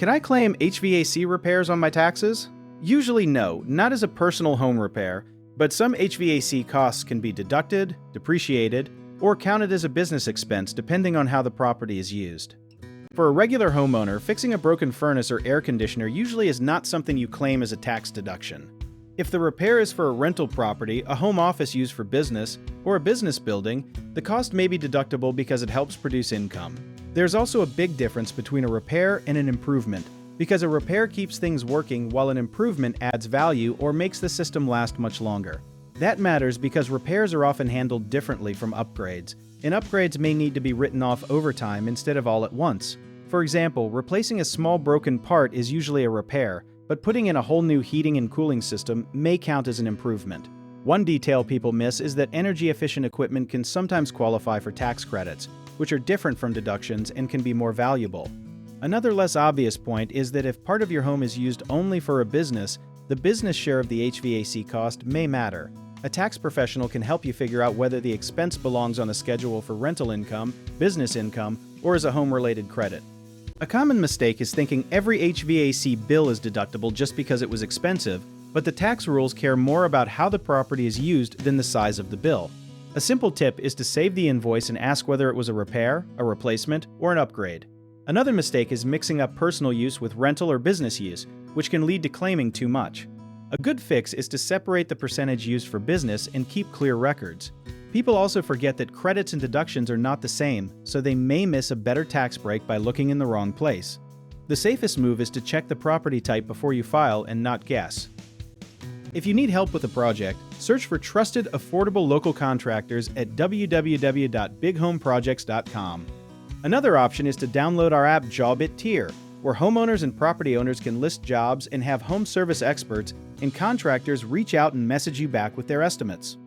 Can I claim HVAC repairs on my taxes? Usually no, not as a personal home repair, but some HVAC costs can be deducted, depreciated, or counted as a business expense depending on how the property is used. For a regular homeowner, fixing a broken furnace or air conditioner usually is not something you claim as a tax deduction. If the repair is for a rental property, a home office used for business, or a business building, the cost may be deductible because it helps produce income. There's also a big difference between a repair and an improvement, because a repair keeps things working while an improvement adds value or makes the system last much longer. That matters because repairs are often handled differently from upgrades, and upgrades may need to be written off over time instead of all at once. For example, replacing a small broken part is usually a repair, but putting in a whole new heating and cooling system may count as an improvement. One detail people miss is that energy-efficient equipment can sometimes qualify for tax credits, which are different from deductions and can be more valuable. Another less obvious point is that if part of your home is used only for a business, the business share of the HVAC cost may matter. A tax professional can help you figure out whether the expense belongs on the schedule for rental income, business income, or as a home-related credit. A common mistake is thinking every HVAC bill is deductible just because it was expensive, but the tax rules care more about how the property is used than the size of the bill. A simple tip is to save the invoice and ask whether it was a repair, a replacement, or an upgrade. Another mistake is mixing up personal use with rental or business use, which can lead to claiming too much. A good fix is to separate the percentage used for business and keep clear records. People also forget that credits and deductions are not the same, so they may miss a better tax break by looking in the wrong place. The safest move is to check the property type before you file and not guess. If you need help with a project, search for trusted, affordable local contractors at www.bighomeprojects.com. Another option is to download our app JobIt Tier, where homeowners and property owners can list jobs and have home service experts and contractors reach out and message you back with their estimates.